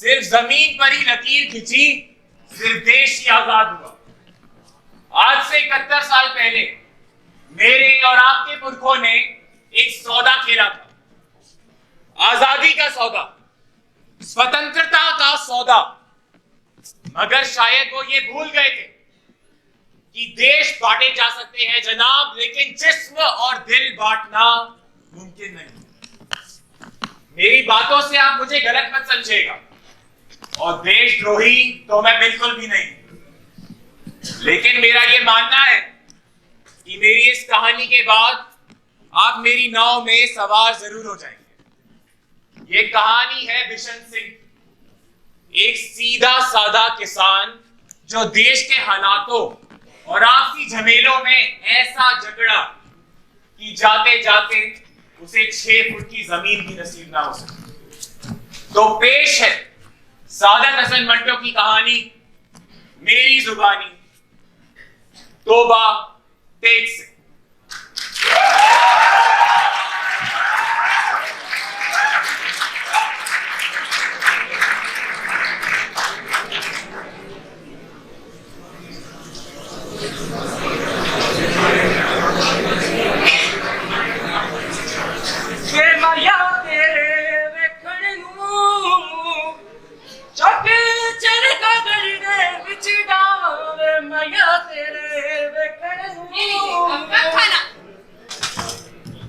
सिर्फ जमीन पर ही लकीर खिंची, सिर्फ देश ही आजाद हुआ। आज से 71 साल पहले मेरे और आपके पुरखों ने एक सौदा खेला था, आजादी का सौदा, स्वतंत्रता का सौदा। मगर शायद वो ये भूल गए थे कि देश बांटे जा सकते हैं जनाब, लेकिन जिस्म और दिल बांटना मुमकिन नहीं। मेरी बातों से आप मुझे गलत मत समझिएगा, और देशद्रोही तो मैं बिल्कुल भी नहीं। लेकिन मेरा ये मानना है कि मेरी इस कहानी के बाद आप मेरी नाव में सवार जरूर हो जाएंगे। ये कहानी है बिशन सिंह, एक सीधा साधा किसान जो देश के हालातों और आपसी झमेलों में ऐसा झगड़ा कि जाते जाते उसे 6 फुट की जमीन भी नसीब ना हो सके। तो पेश है सादत हसन मंटो की कहानी, मेरी जुबानी, तोबा तेज से।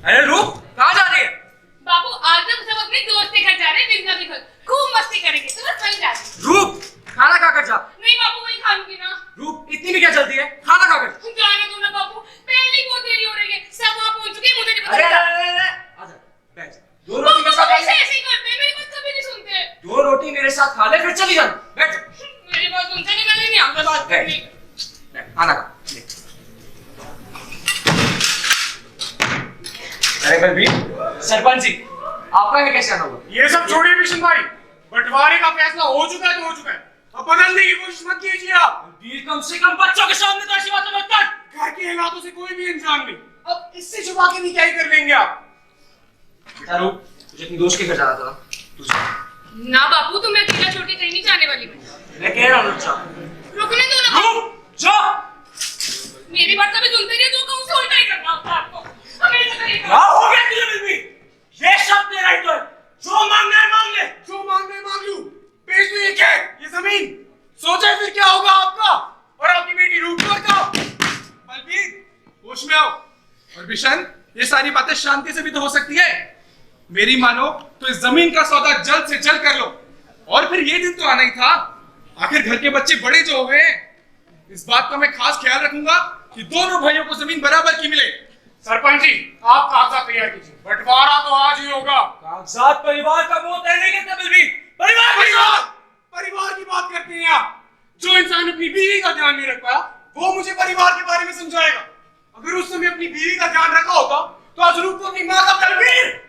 अरे रूप, कहाँ जा रही है? बाबू आज हम अपने दोस्त के घर जा रहे हैं, बिंदा के घर। खूब मस्ती करेंगे, तो बस वहीं जा रहे हैं। रूप, खाना खा कर जा। नहीं बाबू, वहीं खा लूंगी ना। रूप, इतनी भी क्या जल्दी है? खाना खा कर। जाने दो ना बाबू, पहले ही बहुत देरी हो रही है। सब वहाँ पहुँच चुके हैं, मुझे नहीं अरे पता। आजा, बैठ जा। 2 रोटी मेरे साथ खा ले। ऐसे ही करते हैं, मेरी बात कभी नहीं सुनते। 2 रोटी मेरे साथ खा ले, फिर चली जाना। बैठ जा। मेरी बात सुनते नहीं, मैंने नहीं आपसे बात करनी। खाना खा। अरे बलबीर, सरपंच जी, आपका ये कैसे आना हुआ? ये सब छोड़िए बिशन भाई, बंटवारे का फैसला हो चुका है तो हो चुका है, अब बदलने की कोशिश मत कीजिए आप। बलबीर, कम से कम बच्चों के सामने तो ऐसी बातें मत कर। घर के हालातों से कोई भी इंसान नहीं, अब इससे छुपा के भी क्या ही कर लेंगे आप। बेटा रूप, तुझे अपने दोस्त के घर जाना था ना, तू जा। ना बापू, तो मैं अकेला छोड़ के कहीं नहीं जाने वाली हूँ। मैं कह रहा हूँ जा। रुकने दो ना। रूप, जा। मेरी बात कभी सुनते नहीं, जो कहूँ उसे उल्टा ही करना होता है आपको। क्या हो गया तुझे बलबीर? ये सब तेरा ही तो है। जो मांगना है मांग ले। जो मांगना है मांग लूं, बेच दो ये क्या ये जमीन। सोचा फिर क्या होगा आपका और आपकी बेटी रूपकौर का। बलबीर, होश में आओ। और बिशन, ये सारी बातें शांति से भी तो हो सकती है। मेरी मानो तो इस जमीन का सौदा जल्द से जल्द कर लो, और फिर ये दिन तो आना ही था। आखिर घर के बच्चे बड़े जो हुए हैं, इस बात का मैं खास ख्याल रखूंगा कि दोनों भाइयों को जमीन बराबर की मिले। सरपंच जी, आप कागजात तैयार कीजिए, बंटवारा तो आज ही होगा। कागजात परिवार का मुंह तय नहीं करता बलबीर। परिवार की बात करते हैं आप। जो इंसान अपनी बीवी का ध्यान नहीं रख पाया, वो मुझे परिवार के बारे में समझाएगा। अगर उस समय अपनी बीवी का ध्यान रखा होता तो आज रूप को अपनी मां का बलबीर।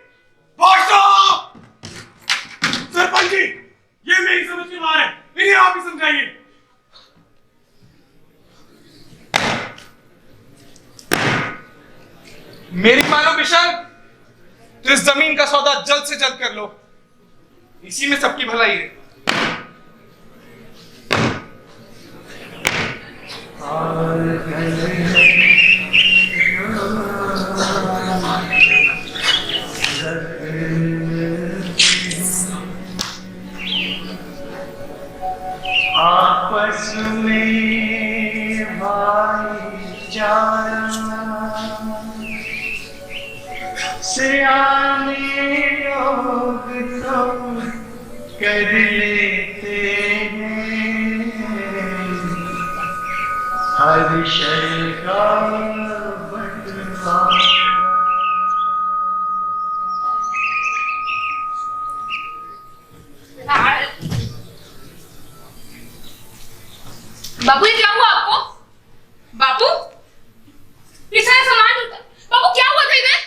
सरपंच जी, ये मेरी समझ के बाहर है, इन्हें आप ही समझाइए। मेरी मानो बिशन, तो इस जमीन का सौदा जल्द से जल्द कर लो, इसी में सबकी भलाई है। आपस में भाईचारा सियाने लोग तो कर लेते हैं, हर शय का बंटवारा। बाबू, ये क्या हुआ आपको? बाबू, ये सारा सामान उठा। बाबू, क्या हुआ था इधर?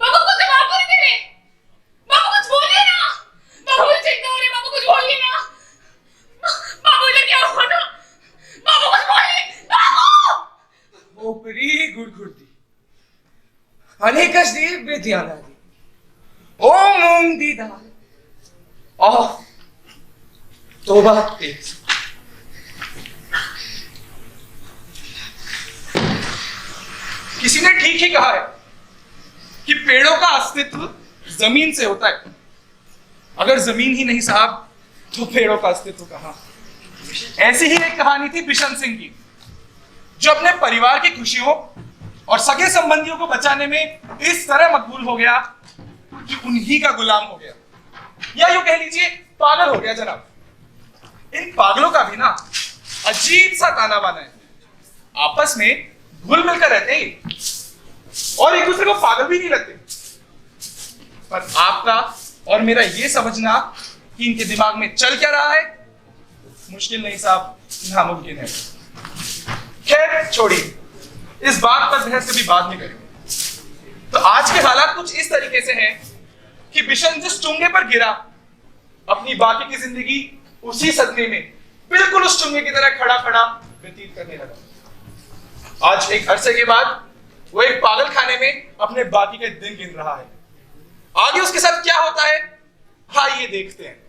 बाबू, कुछ जवाब क्यों नहीं दे रहे? बाबू, कुछ बोलिए ना। बाबू, मुझे चिंता हो रही है, बाबू कुछ बोलिए ना। बाबू, इधर क्या हुआ था? बाबू, कुछ बोलिए। बाबू! ओपरी गुड़गुड़ती, अनेकस देव विद्यानादि, ओम ओम दीदा, तौबा तेग सिंह। किसी ने ठीक ही कहा है कि पेड़ों का अस्तित्व जमीन से होता है। अगर जमीन ही नहीं साहब तो पेड़ों का अस्तित्व कहां। ऐसी ही एक कहानी थी बिशन सिंह की, जो अपने परिवार की खुशियों और सगे संबंधियों को बचाने में इस तरह मकबूल हो गया कि उन्हीं का गुलाम हो गया, या यूं कह लीजिए पागल हो गया जनाब। इन पागलों का भी ना अजीब सा ताना बाना है, आपस में घुल मिलकर रहते हैं और एक दूसरे को पागल भी नहीं लगते। पर आपका और मेरा ये समझना कि इनके दिमाग में चल क्या रहा है मुश्किल नहीं साहब, नामुमकिन है। खैर छोड़िए, इस बात पर बहस कभी बाद में करेंगे। तो आज के हालात कुछ इस तरीके से हैं कि बिशन जिस चुंगे पर गिरा, अपनी बाकी की जिंदगी उसी सदमे में बिल्कुल उस चुंगे की तरह खड़ा खड़ा व्यतीत करने लगा। आज एक अरसे के बाद वो एक पागल खाने में अपने बाकी के दिन गिन रहा है। आगे उसके साथ क्या होता है आइए देखते हैं।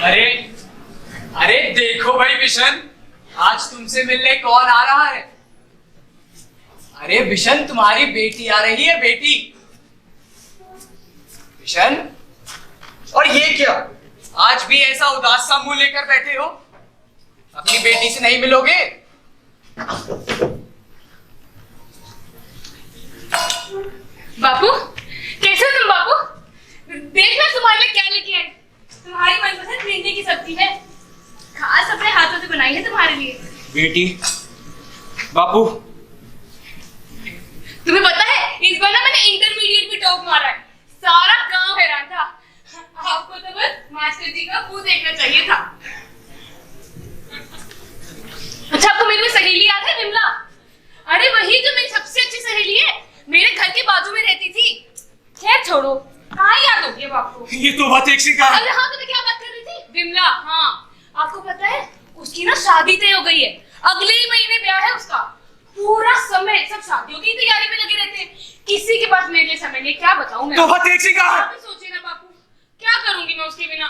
अरे अरे देखो भाई बिशन, आज तुमसे मिलने कौन आ रहा है? अरे बिशन, तुम्हारी बेटी आ रही है, बेटी। बिशन, और ये क्या, आज भी ऐसा उदास सा मुंह लेकर बैठे हो? अपनी बेटी से नहीं मिलोगे? बापू, कैसे हो तुम बापू? देखना तुम्हारे लिए क्या लेके आई। तुम्हारी मनपसंद भिंडी की सब्जी है, खास अपने हाथों से बनाई है तुम्हारे लिए। बेटी, बापू, तुम्हें पता है इस बार ना मैंने इंटरमीडिएट भी टॉप मारा है। सारा गांव हैरान था। आपको तो बस मास्टर जी का मुंह देखना चाहिए था। अच्छा, आपको मेरी सहेली याद है, विमला? अरे वही जो मेरी सबसे अच्छी सहेली है, मेरे घर के बाजू में रहती थी। खैर छोड़ो, कहाँ याद होगी अब आपको? ये तो बात एक सी कहा। अरे हाँ, तो मैं क्या बात कर रही थी? विमला, हाँ। आपको पता है उसकी ना शादी तय हो गई है, अगले ही महीने ब्याह है उसका। पूरा समय सब शादियों की तैयारी में लगे रहते हैं, किसी के पास मेरे लिए समय नहीं। क्या बताऊं मैं? तो बात एक सी कहा। आप ही सोचिए ना बापू, क्या करूंगी मैं उसके बिना?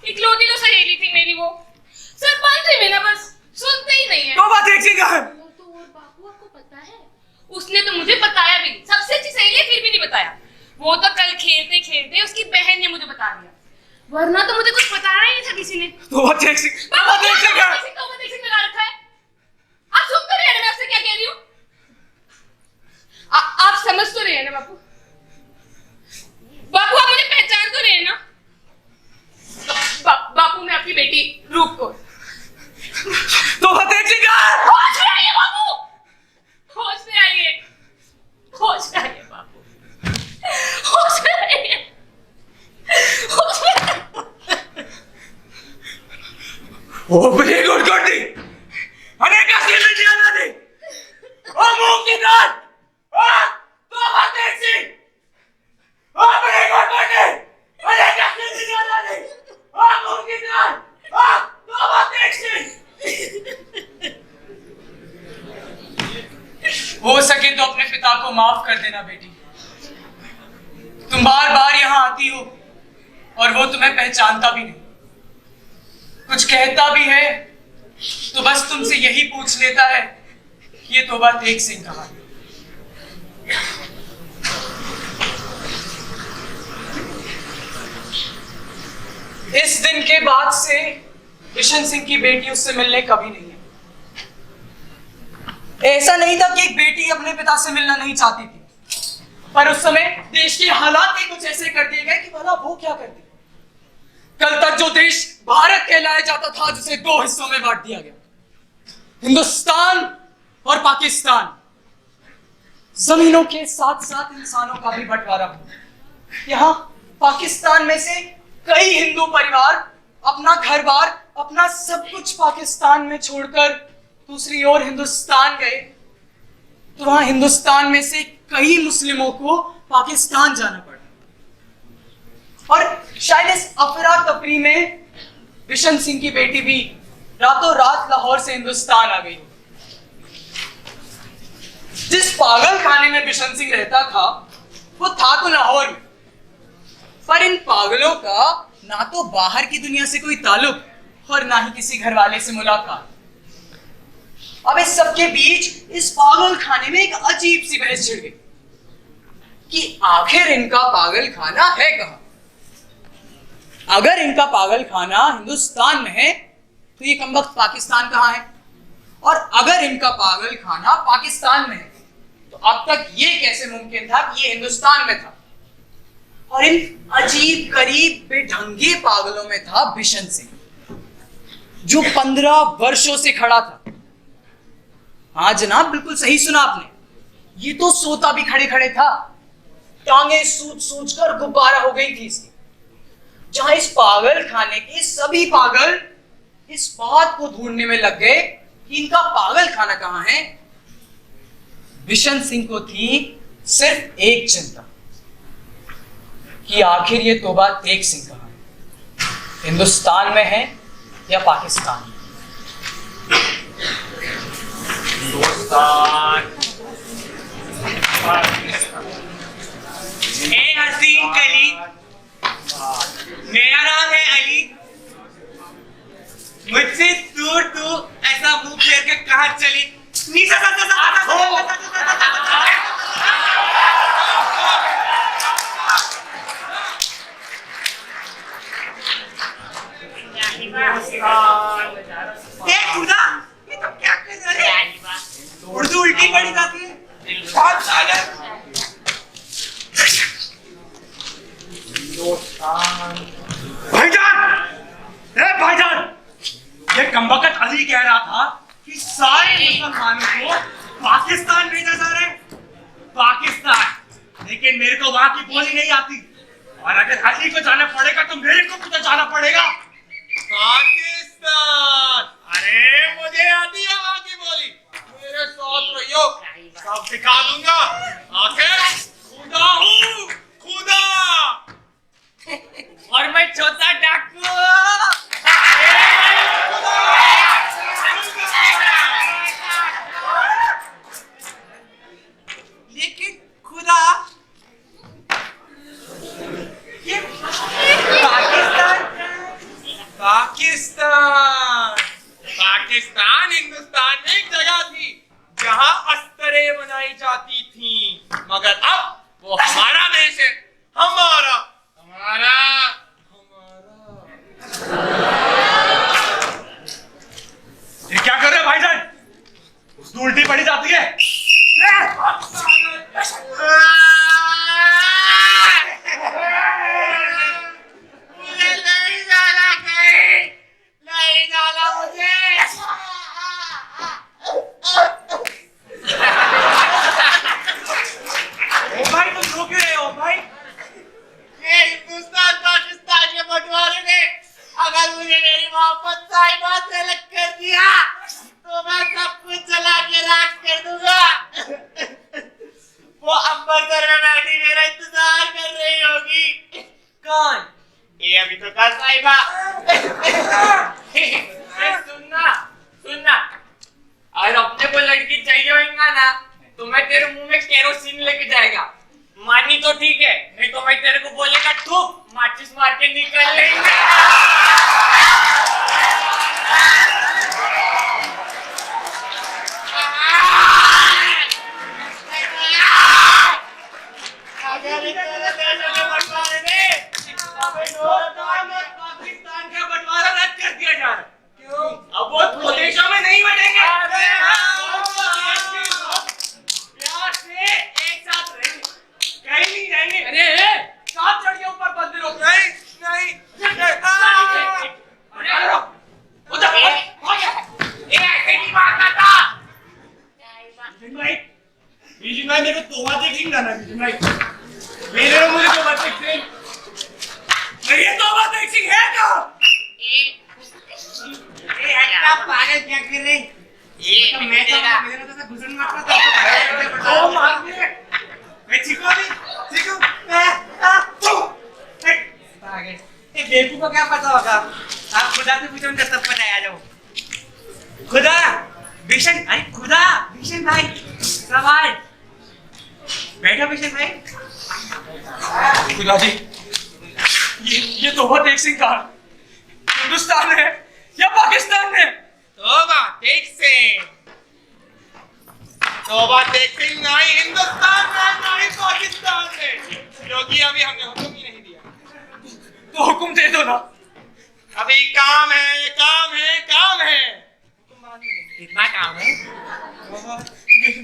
इकलौती तो सहेली थी मेरी वो, सरपंच थे बिना, बस सुनते ही नहीं है। तो बात एक सी कहा। तो और बापू, आपको पता है उसने तो मुझे बताया भी नहीं। सबसे अच्छी सहेली है फिर भी नहीं बताया। वो तो कल खेलते खेलते उसकी बहन ने मुझे बता दिया, वरना तो मुझे कुछ बताना ही नहीं था किसी ने। तो बात एक सी कहा। लगा रखा है। आप सुन तो रहे हैं ना मैं आपसे क्या कह रही हूँ? आप समझ तो रहे हैं ना बापू? बापू, आप मुझे पहचान तो रहे हैं ना? बापू, मैं आपकी बेटी रूप को। तो बात एक सी कहा। होश में आइए बापू, होश में आइए, होश में आइए बापू, होश में आइए, होश में आइए। ओ बे गुड़गुड़ी, अनेक असली में जाना दे। ओ मुंह की दाल, तो बात एक सी। ओ बे गुड़गुड़ी, अनेक असली में जाना दे। ओ मुंह की दाल, तो बात एक सी। हो सके तो अपने पिता को माफ कर देना बेटी। तुम बार बार यहाँ आती हो और वो तुम्हें पहचानता भी नहीं, कुछ कहता भी है तो बस तुमसे यही पूछ लेता है कि ये तौबा तेग सिंह कहाँ है। इस दिन के बाद से बिशन सिंह की बेटी उससे मिलने कभी नहीं है। ऐसा नहीं था कि एक बेटी अपने पिता से मिलना नहीं चाहती थी, पर उस समय देश के हालात ही कुछ ऐसे कर दिए गए कि भला वो क्या करती। कल तक जो देश भारत कहलाया जाता था, जिसे दो हिस्सों में बांट दिया गया, हिंदुस्तान और पाकिस्तान, जमीनों के साथ साथ इंसानों का भी बंटवारा हुआ। यहाँ पाकिस्तान में से कई हिंदू परिवार अपना घर बार, अपना सब कुछ पाकिस्तान में छोड़कर दूसरी ओर हिंदुस्तान गए। तो वहां हिंदुस्तान में से कई मुस्लिमों को पाकिस्तान जाना पड़ा। और शायद इस अफरा तफरी में बिशन सिंह की बेटी भी रातों रात लाहौर से हिंदुस्तान आ गई। जिस पागल खाने में बिशन सिंह रहता था वो था तो लाहौर में, पर इन पागलों का ना तो बाहर की दुनिया से कोई ताल्लुक और ना ही किसी घर वाले से मुलाकात। अब इस सबके बीच इस पागल खाने में एक अजीब सी बहस छिड़ गई कि आखिर इनका पागल खाना है कहां। अगर इनका पागल खाना हिंदुस्तान में है तो ये कमबख्त पाकिस्तान कहां है, और अगर इनका पागल खाना पाकिस्तान में है तो अब तक ये कैसे मुमकिन था कि ये हिंदुस्तान में था। और इन अजीब करीब बेढंगे पागलों में था बिशन सिंह, जो 15 वर्षों से खड़ा था। हाँ जनाब, बिल्कुल सही सुना आपने, ये तो सोता भी खड़े खड़े था। टांगे सूज सूज कर गुब्बारा हो गई थी इसकी। जहां इस पागल खाने के सभी पागल इस बात को ढूंढने में लग गए कि इनका पागल खाना कहां है, बिशन सिंह को थी सिर्फ एक चिंता कि आखिर ये तोबा तेग सिंह कहां है, हिंदुस्तान में है या पाकिस्तान में। ए हसीन कली, मेरा नाम है अली। मुझसे दूर तू ऐसा मुंह फेर के कहां चली? खुदा, ये तो क्या कर रहे हैं? उर्दू उल्टी पड़ी जाती है। बहुत सागर भाईजान, ए भाईजान, ये कमबख्त अली कह रहा था कि सारे मुसलमानों को पाकिस्तान भेजा जा रहा है। पाकिस्तान, लेकिन मेरे को वहां की बोली नहीं आती, और अगर अली को जाना पड़ेगा तो मेरे को भी तो जाना पड़ेगा। पाकिस्तान, अरे मुझे आती है वहां की बोली। मेरे साथ रहियो, सब सिखा दूंगा। आखिर खुदा हूँ, खुदा। और मैं छोटा डाकू। लेकिन खुदा, ये पाकिस्तान हिंदुस्तान में एक जगह थी जहां अस्तरे बनाई जाती थी, मगर अब वो हमारा देश है। हमारा हमारा ये क्या कर रहे हो भाईजान? उसकी उल्टी पड़ी जाती है। मुझे नहीं जाना कहीं, नहीं जाना मुझे। ओ भाई, तुम रो क्यों रहे हो भाई? ये हिंदुस्तान पाकिस्तान के बंटवारे ने अगर मुझे मेरी मोहब्बत साहिबा से अलग कर दिया तो मैं सब कुछ जला के राख कर दूंगा। वो अम्बरसर में बैठी मेरा इंतजार कर रही होगी। कौन? ये अभी तो का साहिबा। सुनना सुनना, अगर अपने को लड़की चाहिए होगा ना तो मैं तेरे मुंह में केरोसिन लेके जाएगा। मानी तो ठीक है, नहीं तो मैं तेरे को बोलेगा थूक, माचिस मार के निकल लेंगे। पाकिस्तान का बंटवारा रद्द कर दिया जा रहा है। क्यों? अब वो प्रदेशों में नहीं बटेंगे। प्यार से एक साथ रहेंगे, कहीं नहीं जाएंगे। अरे सात लड़कियों ऊपर बंदे रोक। नहीं नहीं बीजन भाई मेरे को तोबा टेक्सिंग जाना है बीजन भाई। मेरे को मुझे तोबा टेक्सिंग। नहीं ये तोबा टेक्सिंग है क्या? आप पागल क्या कर रहे? ये मैं तो घुसन मारता था। ओ मार दे। मैं चिको नहीं चिको। पागल। ये बेवकूफ को क्या पता होगा? आप खुदा से पूछो उनका सब पता है, आ जाओ। खुदा भीषण, अरे खुदा भीषण भाई सवाल। बैठो भीषण भाई। खुदा जी ये तोबा टेक्सिंग कहाँ? हिंदुस्तान है या पाकिस्तान है? तोबा टेक्सिंग नहीं हिंदुस्तान में नहीं पाकिस्तान में, क्योंकि अभी हमने हुक्म ही नहीं दिया। तो हुक्म दे दो ना। अभी काम है। इतना काम है?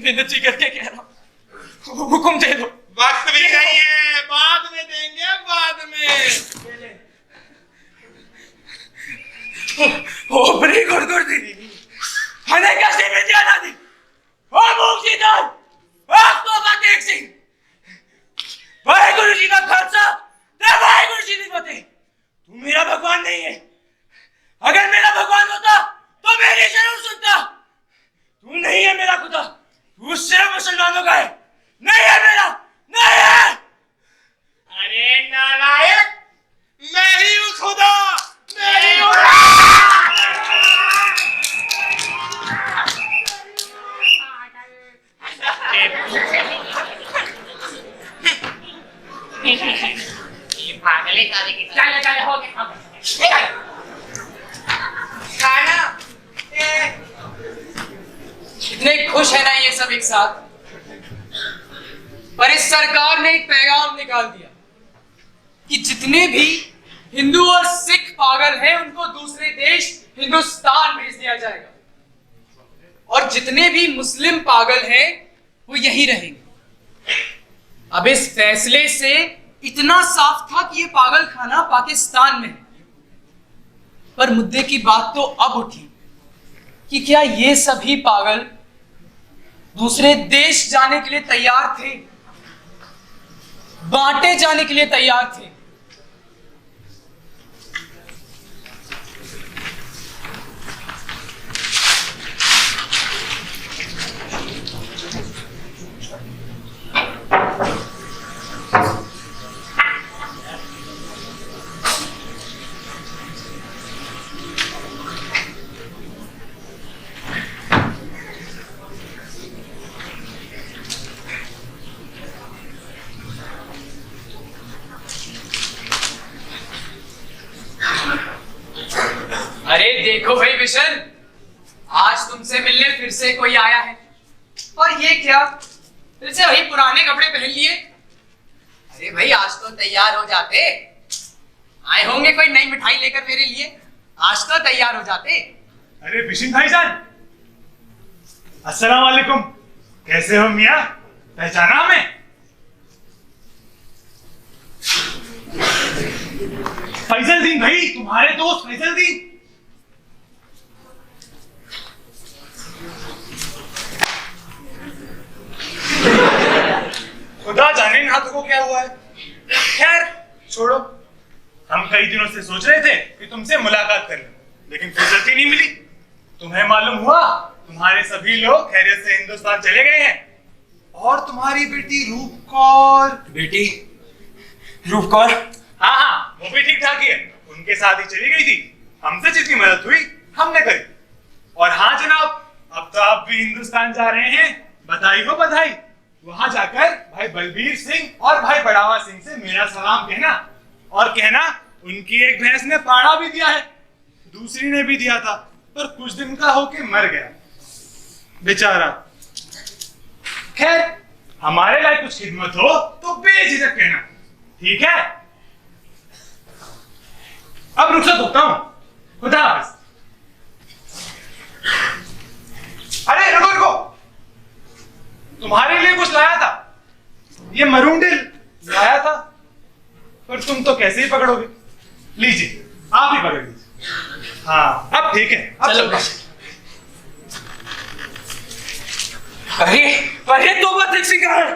विनती करके कह रहा हूँ हुक्म दे दो। वक्त भी नहीं है, बाद में देंगे बाद में। ओ बड़ी गुड़गुड़ दी हमें कैसे में जाना दी ओ मुक्तिदार आप तो बातें सिंह भाई गुरु जी का खर्चा दे भाई गुरु जी ने बते। तू मेरा भगवान नहीं है, अगर मेरा भगवान होता तो मेरी जरूर सुनता। तू नहीं है मेरा खुदा, तू सिर्फ मुसलमानों का है, नहीं है मेरा, नहीं है। अरे नालायक, मैं ही हूँ खुदा, मैं ही हूँ। ये पागल है साले की। चल हो गया खाना कितने खुश है ना ये सब एक साथ। पर इस सरकार ने एक पैगाम निकाल दिया कि जितने भी हिंदू और सिख पागल हैं उनको दूसरे देश हिंदुस्तान भेज दिया जाएगा, और जितने भी मुस्लिम पागल हैं वो यहीं रहेंगे। अब इस फैसले से इतना साफ था कि ये पागल खाना पाकिस्तान में है, पर मुद्दे की बात तो अब उठी कि क्या ये सभी पागल दूसरे देश जाने के लिए तैयार थे, बांटे जाने के लिए तैयार थे। अरे देखो भाई विशन, आज तुमसे मिलने फिर से कोई आया है, और ये क्या फिर से वही पुराने कपड़े पहन लिए? अरे भाई आज तो तैयार हो जाते, आए होंगे कोई नई मिठाई लेकर मेरे लिए, आज तो तैयार हो जाते। अरे बिशिन भाईजान, अस्सलाम वालेकुम, कैसे हो मियां? पहचाना हमें? फैजल दीन भाई, तुम्हारे दोस्त फैजल दीन। खुदा जाने इन हाथों को क्या हुआ है। खैर छोड़ो, हम कई दिनों से सोच रहे थे कि तुमसे मुलाकात कर लें, लेकिन फुर्सत ही नहीं मिली। तुम्हें मालूम हुआ तुम्हारे सभी लोग खैरियत से हिंदुस्तान चले गए हैं, और तुम्हारी बेटी रूपकौर। बेटी रूपकौर? हाँ, वो भी ठीक ठाक ही है, उनके साथ ही चली गई थी। हमसे जितनी मदद हुई हमने करी। और हाँ जनाब, अब तो आप भी हिंदुस्तान जा रहे हैं, बधाई हो बधाई। वहां जाकर भाई बलबीर सिंह और भाई बड़ावा सिंह से मेरा सलाम कहना, और कहना उनकी एक भैंस ने पाड़ा भी दिया है, दूसरी ने भी दिया था, पर कुछ दिन का होके मर गया बेचारा। खैर हमारे लायक कुछ खिदमत हो तो बेझिझक कहना, ठीक है? अब रुखसत होता हूं, खुदा हाफिज। अरे रुको रुको, तुम्हारे लिए कुछ लाया था, ये मरूंडिल लाया था, पर तुम तो कैसे ही पकड़ोगे। लीजिए, आप ही पकड़ लीजिए। हाँ अब ठीक है, अब चलो। चलते हैं। अरे पर ये तोबा तेग सिंह कहाँ है?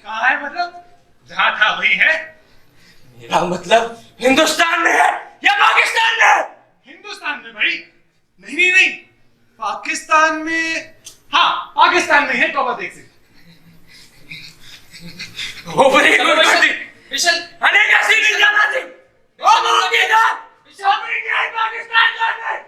कहाँ है मतलब? जहाँ था वही है। मेरा मतलब हिंदुस्तान में है या पाकिस्तान में है? हिंदुस्तान में भाई। नहीं, पाकिस्तान में। हाँ, पाकिस्तान में है तोबा तेग सिंह। वो बड़ी गुरबती मिशन अनेक ऐसी नहीं जाना थी। वो मुमकिन था अमेरिका और पाकिस्तान जाने।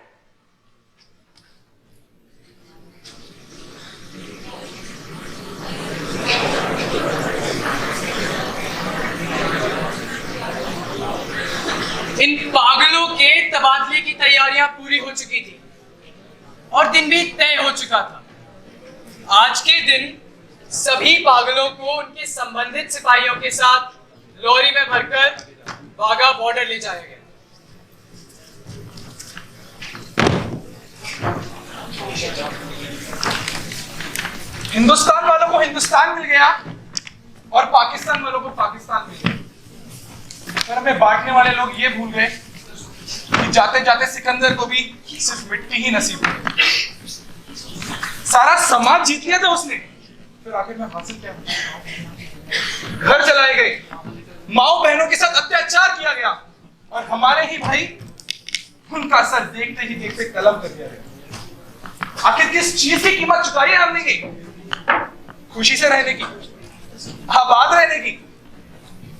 इन पागलों के तबादले की तैयारियां पूरी हो चुकी थी और दिन भी तय हो चुका था। आज के दिन सभी पागलों को उनके संबंधित सिपाहियों के साथ लॉरी में भरकर वाघा बॉर्डर ले जाया गया। हिंदुस्तान वालों को हिंदुस्तान मिल गया और पाकिस्तान वालों को पाकिस्तान मिल गया। पर हमें बांटने वाले लोग ये भूल गए कि जाते जाते सिकंदर को भी सिर्फ मिट्टी ही नसीब हुई। सारा समाज जीत लिया था उसने, फिर आखिर में हासिल क्या हुआ? घर जलाए गए, माओ बहनों के साथ अत्याचार किया गया और हमारे ही भाई उनका असर देखते ही देखते कलम कर दिया गया। आखिर किस चीज की कीमत चुकाई है हमने की? खुशी से रहने की, आबाद रहने की,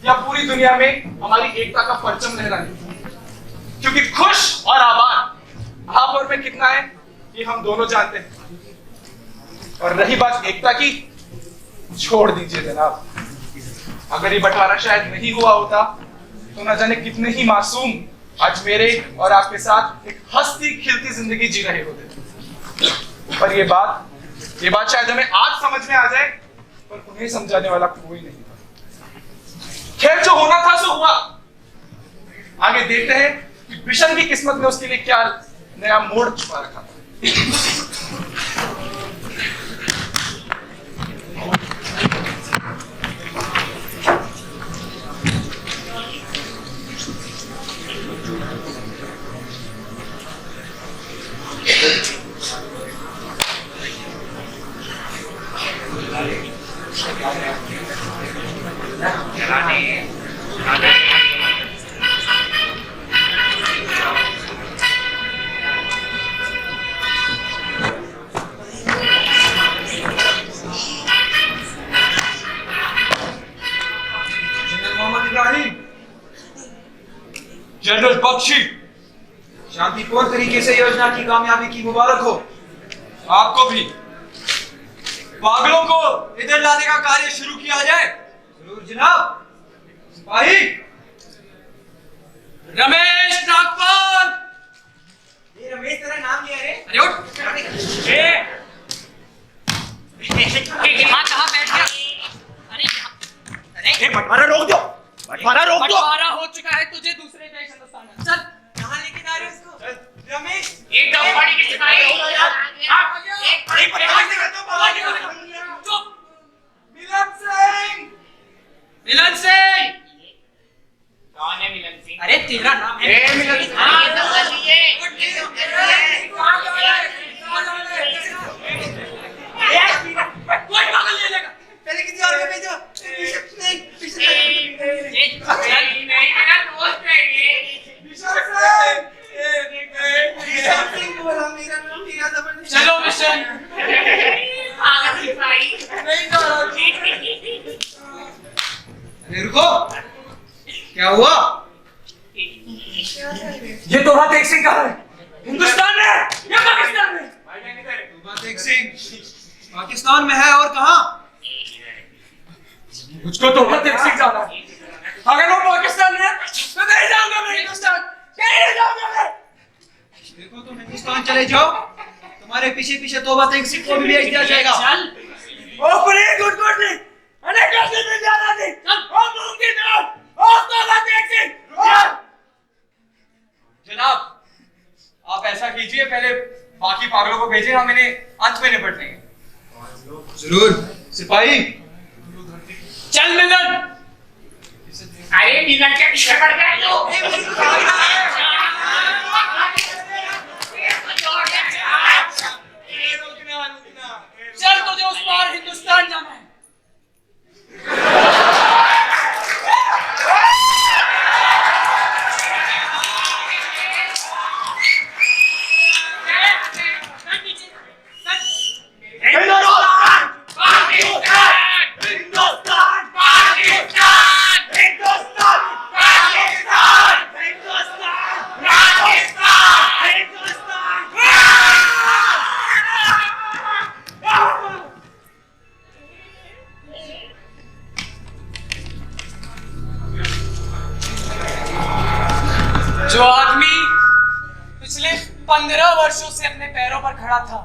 या पूरी दुनिया में हमारी एकता का परचम लहराने की? क्योंकि खुश और आबाद आप और में कितना है ये हम दोनों जानते हैं। और रही बात एकता की, छोड़ दीजिए जनाब। अगर ये बंटवारा शायद नहीं हुआ होता तो न जाने कितने ही मासूम आज मेरे और आपके साथ एक हंसती खिलती जिंदगी जी रहे होते। पर ये बात शायद हमें आज समझ में आ जाए, पर उन्हें समझाने वाला कोई नहीं था। खैर, जो होना था सो हुआ। आगे देखते हैं कि बिशन की किस्मत में उसके लिए क्या नया मोड़ छुपा रखा था। जनरल बख्शी, शांतिपूर्ण तरीके से योजना की कामयाबी की मुबारक हो। आपको भी। पागलों को इधर लाने का कार्य शुरू किया जाए। जरूर जनाब। सिपाही रमेश नागपाल। ये रमेश तेरा नाम लिया रे? अरे उठ। यहाँ कहाँ बैठ गया? अरे बंटवारा रोक दो, बंटवारा रोक दो। बंटवारा हो चुका है, तुझे दूसरे देश हिंदुस्तान में। चल कहाँ लेके जा रहे हो इसको? रमेश एक दफाड़ी की सिपाही चुप। मिलन सिंह। कौन है मिलन सिंह? अरे तेरा नाम है? मिलन सिंह। हाँ, ये तो गली है। कोई पागल नहीं लेगा। पहले किसी और को भेजो। नहीं, नहीं, मेरा दोस्त है ये। चलो मिशन। पागल सिपाही। अरे रुको, क्या हुआ? ये तोबा तेग सिंह कहाँ है? हिंदुस्तान में या पाकिस्तान में? तोबा तेग सिंह पाकिस्तान में है और कहाँ? मुझको तोबा तेग सिंह जाना है। अगर वो पाकिस्तान में है तो नहीं जाऊंगा मैं हिंदुस्तान। कहीं नहीं जाऊंगा मैं। देखो, तुम हिंदुस्तान चले जाओ, तुम्हारे पीछे पीछे तोबा तेग सिंह को भी भेज दिया जाएगा। चल। ओ पुरी गुड नहीं, अनेक कैसे नहीं जाना थी। ओ मुमकिन था, ओ तोबा तेग सिंह। जनाब, आप ऐसा कीजिए, पहले बाकी पागलों को भेजें, हम इन्हें अंत में निपट लेंगे। जरूर सिपाही। चल मिलन। अरे मिलन के पीछे पड़ गए तो। चल तुझे उस पार हिंदुस्तान जाना है। अपने पैरों पर खड़ा था,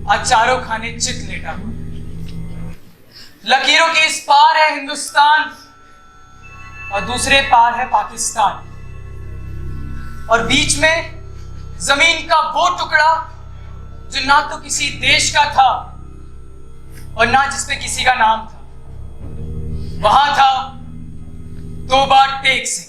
आज चारों खाने चित लेटा हुआ। लकीरों के इस पार है हिंदुस्तान और दूसरे पार है पाकिस्तान, और बीच में जमीन का वो टुकड़ा जो ना तो किसी देश का था और ना जिसपे किसी का नाम था। वहां था तोबा टेक सिंह,